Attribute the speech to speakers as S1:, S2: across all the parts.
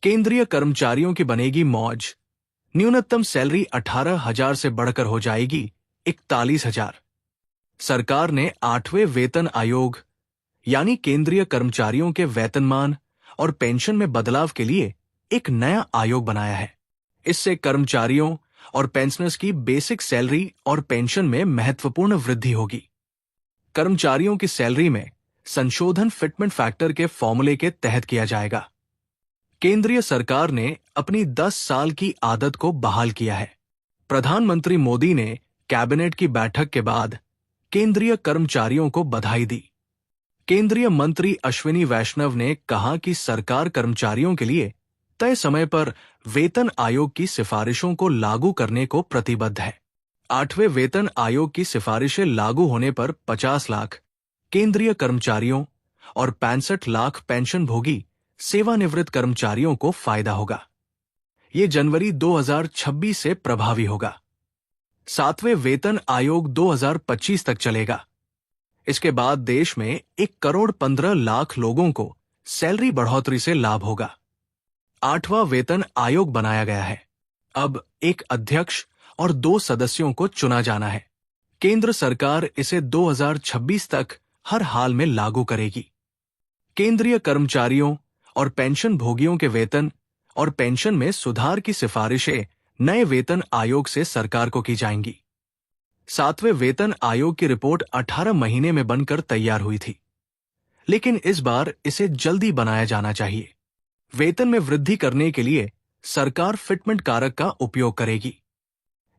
S1: केंद्रीय कर्मचारियों की बनेगी मौज। न्यूनतम सैलरी 18,000 से बढ़कर हो जाएगी 41,000। सरकार ने 8वें वेतन आयोग यानी केंद्रीय कर्मचारियों के वेतनमान और पेंशन में बदलाव के लिए एक नया आयोग बनाया है। इससे कर्मचारियों और पेंशनर्स की बेसिक सैलरी और पेंशन में महत्वपूर्ण वृद्धि होगी। कर्मचारियों की सैलरी में संशोधन फिटमेंट फैक्टर के फॉर्मूले के तहत किया जाएगा। केंद्रीय सरकार ने अपनी 10 साल की आदत को बहाल किया है। प्रधानमंत्री मोदी ने कैबिनेट की बैठक के बाद केंद्रीय कर्मचारियों को बधाई दी। केंद्रीय मंत्री अश्विनी वैष्णव ने कहा कि सरकार कर्मचारियों के लिए तय समय पर वेतन आयोग की सिफारिशों को लागू करने को प्रतिबद्ध है। 8वें वेतन आयोग की सिफारिशें लागू होने पर 50 लाख केंद्रीय कर्मचारियों और 65 लाख पेंशनभोगी सेवानिवृत्त कर्मचारियों को फायदा होगा। ये जनवरी 2026 से प्रभावी होगा। 7वें वेतन आयोग 2025 तक चलेगा। इसके बाद देश में 1,15,00,000 लोगों को सैलरी बढ़ोतरी से लाभ होगा। 8वां वेतन आयोग बनाया गया है। अब एक अध्यक्ष और 2 सदस्यों को चुना जाना है। केंद्र सरकार इसे 2026 तक हर हाल में लागू करेगी। केंद्रीय कर्मचारियों और पेंशन भोगियों के वेतन और पेंशन में सुधार की सिफारिशें नए वेतन आयोग से सरकार को की जाएंगी। 7वें वेतन आयोग की रिपोर्ट 18 महीने में बनकर तैयार हुई थी, लेकिन इस बार इसे जल्दी बनाया जाना चाहिए। वेतन में वृद्धि करने के लिए सरकार फिटमेंट कारक का उपयोग करेगी।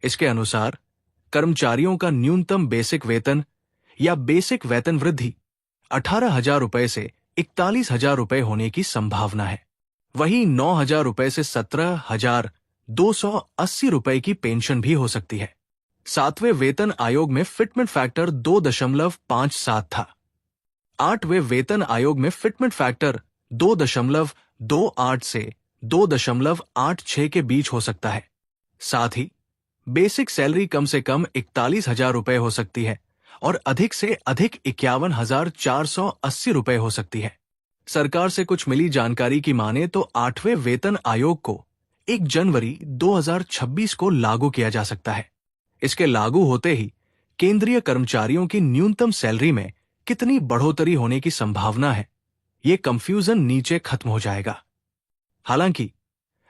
S1: इसके अनुसार कर्मचारियों का न्यूनतम बेसिक वेतन या बेसिक वेतन वृद्धि 18,000 रुपए से 41,000 रुपए होने की संभावना है। वहीं 9,000 रुपए से 17,280 रुपए की पेंशन भी हो सकती है। 7वें वेतन आयोग में फिटमेंट फैक्टर 2.57 था। 8वें वेतन आयोग में फिटमेंट फैक्टर 2.28 से 2.86 के बीच हो सकता है। साथ ही बेसिक सैलरी कम से कम 41,000 रुपए हो सकती है और अधिक से अधिक 51,480 रुपए हो सकती है। सरकार से कुछ मिली जानकारी की माने तो 8वें वेतन आयोग को 1 जनवरी 2026 को लागू किया जा सकता है। इसके लागू होते ही केंद्रीय कर्मचारियों की न्यूनतम सैलरी में कितनी बढ़ोतरी होने की संभावना है, ये कंफ्यूजन नीचे खत्म हो जाएगा। हालांकि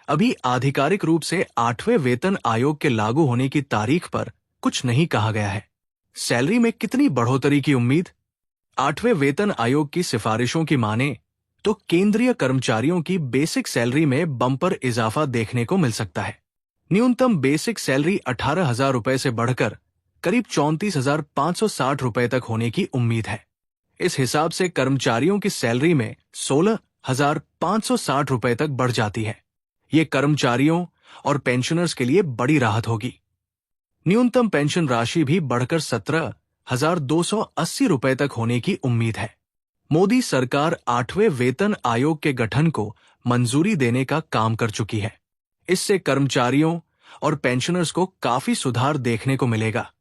S1: अभी आधिकारिक रूप से 8वें वेतन आयोग के लागू होने की तारीख पर कुछ नहीं कहा गया है। सैलरी में कितनी बढ़ोतरी की उम्मीद? 8वें वेतन आयोग की सिफारिशों की माने तो केंद्रीय कर्मचारियों की बेसिक सैलरी में बम्पर इजाफा देखने को मिल सकता है। न्यूनतम बेसिक सैलरी 18,000 रुपए से बढ़कर करीब 34,560 रुपए तक होने की उम्मीद है। इस हिसाब से कर्मचारियों की सैलरी में 16,560 रुपए तक बढ़ जाती है। ये कर्मचारियों और पेंशनर्स के लिए बड़ी राहत होगी। न्यूनतम पेंशन राशि भी बढ़कर 17,280 रुपए तक होने की उम्मीद है। मोदी सरकार 8वें वेतन आयोग के गठन को मंजूरी देने का काम कर चुकी है। इससे कर्मचारियों और पेंशनर्स को काफी सुधार देखने को मिलेगा।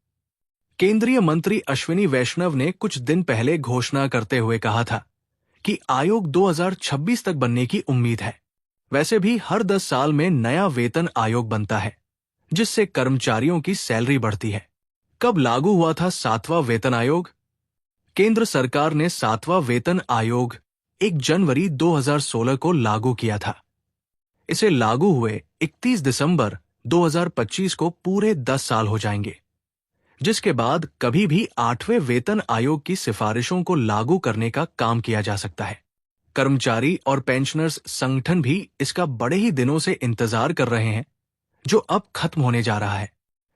S1: केंद्रीय मंत्री अश्विनी वैष्णव ने कुछ दिन पहले घोषणा करते हुए कहा था कि आयोग 2026 तक बनने की उम्मीद है। वैसे भी हर 10 साल में नया वेतन आयोग बनता है, जिससे कर्मचारियों की सैलरी बढ़ती है। कब लागू हुआ था 7वां वेतन आयोग? केंद्र सरकार ने 7वां वेतन आयोग 1 जनवरी 2016 को लागू किया था। इसे लागू हुए 31 दिसंबर 2025 को पूरे 10 साल हो जाएंगे, जिसके बाद कभी भी 8वें वेतन आयोग की सिफारिशों को लागू करने का काम किया जा सकता है। कर्मचारी और पेंशनर्स संगठन भी इसका बड़े ही दिनों से इंतजार कर रहे हैं, जो अब खत्म होने जा रहा है।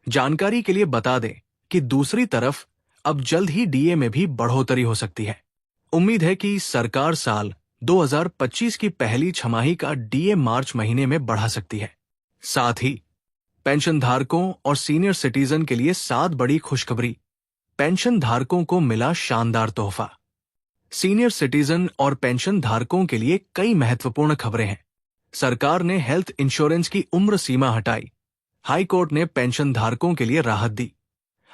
S1: जानकारी के लिए बता दें कि दूसरी तरफ अब जल्द ही डीए में भी बढ़ोतरी हो सकती है। उम्मीद है कि सरकार साल 2025 की पहली छमाही का डीए मार्च महीने में बढ़ा सकती है। साथ ही पेंशन धारकों और सीनियर सिटीजन के लिए 7 बड़ी खुशखबरी। पेंशन धारकों को मिला शानदार तोहफा। सीनियर सिटीजन और पेंशन धारकों के लिए कई महत्वपूर्ण खबरें हैं। सरकार ने हेल्थ इंश्योरेंस की उम्र सीमा हटाई, हाई कोर्ट ने पेंशन धारकों के लिए राहत दी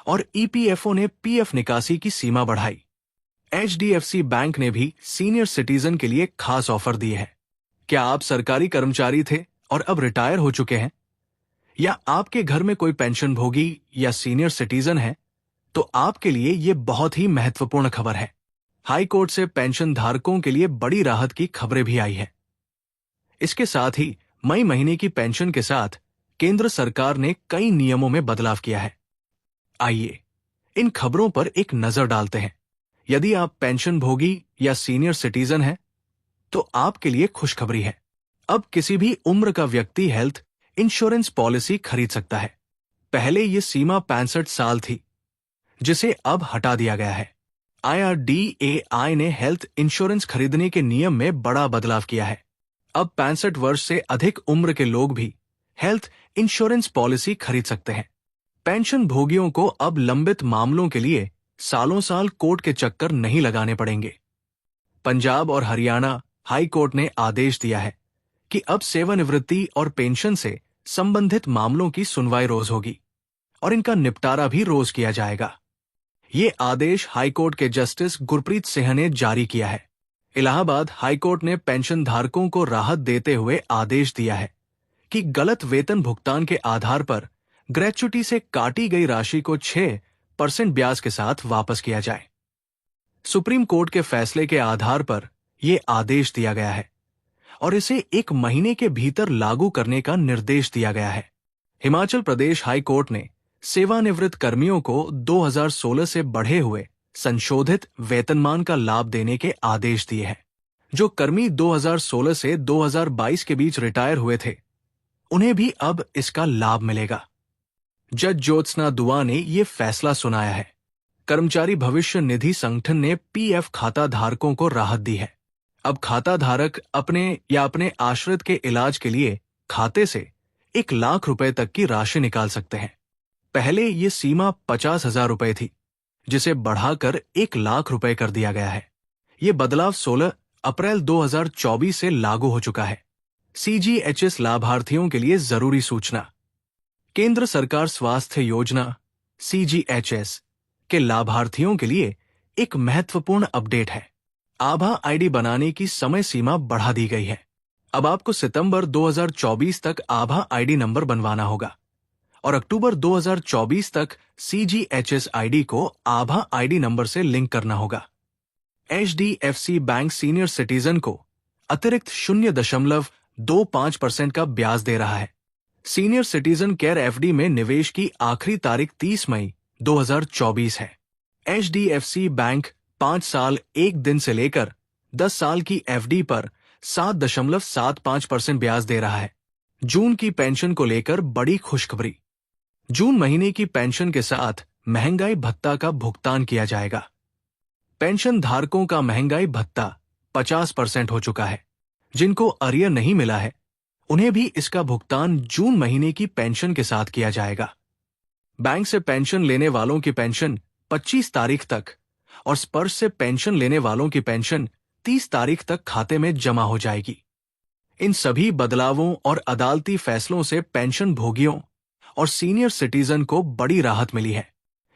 S1: और ईपीएफओ ने पीएफ निकासी की सीमा बढ़ाई। एचडीएफसी बैंक ने भी सीनियर सिटीजन के लिए खास ऑफर दी है। क्या आप सरकारी कर्मचारी थे और अब रिटायर हो चुके हैं? या आपके घर में कोई पेंशनभोगी या सीनियर सिटीजन है? तो आपके लिए ये बहुत ही महत्वपूर्ण खबर है। हाई कोर्ट से पेंशन धारकों के लिए बड़ी राहत की खबरें भी आई हैं। इसके साथ ही मई महीने की पेंशन के साथ केंद्र सरकार ने कई नियमों में बदलाव किया है। आइए इन खबरों पर एक नजर डालते हैं। यदि आप पेंशनभोगी या सीनियर सिटीजन हैं, तो आपके लिए खुशखबरी है। अब किसी भी उम्र का व्यक्ति हेल्थ इंश्योरेंस पॉलिसी खरीद सकता है। पहले ये सीमा 65 साल थी, जिसे अब हटा दिया गया है। IRDAI ने हेल्थ इंश्योरेंस खरीदने के नियम में बड़ा बदलाव किया है। अब 65 वर्ष से अधिक उम्र के लोग भी हेल्थ इंश्योरेंस पॉलिसी खरीद सकते हैं। पेंशन भोगियों को अब लंबित मामलों के लिए सालों साल कोर्ट के चक्कर नहीं लगाने पड़ेंगे। पंजाब और हरियाणा हाई कोर्ट ने आदेश दिया है कि अब सेवानिवृत्ति और पेंशन से संबंधित मामलों की सुनवाई रोज होगी और इनका निपटारा भी रोज किया जाएगा। ये आदेश हाईकोर्ट के जस्टिस गुरप्रीत सिंह ने जारी किया है। इलाहाबाद हाईकोर्ट ने पेंशन धारकों को राहत देते हुए आदेश दिया है कि गलत वेतन भुगतान के आधार पर ग्रेच्युटी से काटी गई राशि को 6% ब्याज के साथ वापस किया जाए। सुप्रीम कोर्ट के फैसले के आधार पर यह आदेश दिया गया है और इसे 1 महीने के भीतर लागू करने का निर्देश दिया गया है। हिमाचल प्रदेश हाई कोर्ट ने सेवानिवृत्त कर्मियों को 2016 से बढ़े हुए संशोधित वेतनमान का लाभ देने के आदेश दिए हैं। जो कर्मी 2016 से 2022 के बीच रिटायर हुए थे, उन्हें भी अब इसका लाभ मिलेगा। जज ज्योत्सना दुआ ने यह फैसला सुनाया है। कर्मचारी भविष्य निधि संगठन ने PF खाता धारकों को राहत दी है। अब खाता धारक अपने या अपने आश्रित के इलाज के लिए खाते से 1 लाख रुपए तक की राशि निकाल सकते हैं। पहले ये सीमा 50,000 रुपए थी, जिसे बढ़ाकर 1 लाख रुपए कर दिया गया है। ये बदलाव 16 अप्रैल 2024 से लागू हो चुका है। CGHS लाभार्थियों के लिए जरूरी सूचना। केंद्र सरकार स्वास्थ्य योजना CGHS के लाभार्थियों के लिए एक महत्वपूर्ण अपडेट है। आभा आईडी बनाने की समय सीमा बढ़ा दी गई है। अब आपको सितंबर 2024 तक आभा आईडी नंबर बनवाना होगा और अक्टूबर 2024 तक CGHS आईडी को आभा आईडी नंबर से लिंक करना होगा। HDFC बैंक सीनियर सिटीजन को अतिरिक्त 0.25% का ब्याज दे रहा है। सीनियर सिटीजन केयर FD में निवेश की आखिरी तारीख 30 मई 2024 है। HDFC बैंक 5 साल 1 दिन से लेकर 10 साल की FD पर 7.75% ब्याज दे रहा है। जून की पेंशन को लेकर बड़ी खुशखबरी। जून महीने की पेंशन के साथ महंगाई भत्ता का भुगतान किया जाएगा। पेंशन धारकों का महंगाई भत्ता 50% हो चुका है। जिनको अरियर नहीं मिला है, उन्हें भी इसका भुगतान जून महीने की पेंशन के साथ किया जाएगा। बैंक से पेंशन लेने वालों की पेंशन 25 तारीख तक और स्पर्श से पेंशन लेने वालों की पेंशन 30 तारीख तक खाते में जमा हो जाएगी। इन सभी बदलावों और अदालती फैसलों से पेंशन भोगियों और सीनियर सिटीजन को बड़ी राहत मिली है।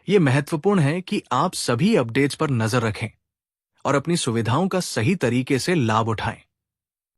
S1: ये महत्वपूर्ण है कि आप सभी अपडेट्स पर नजर रखें और अपनी सुविधाओं का सही तरीके से लाभ उठाएं।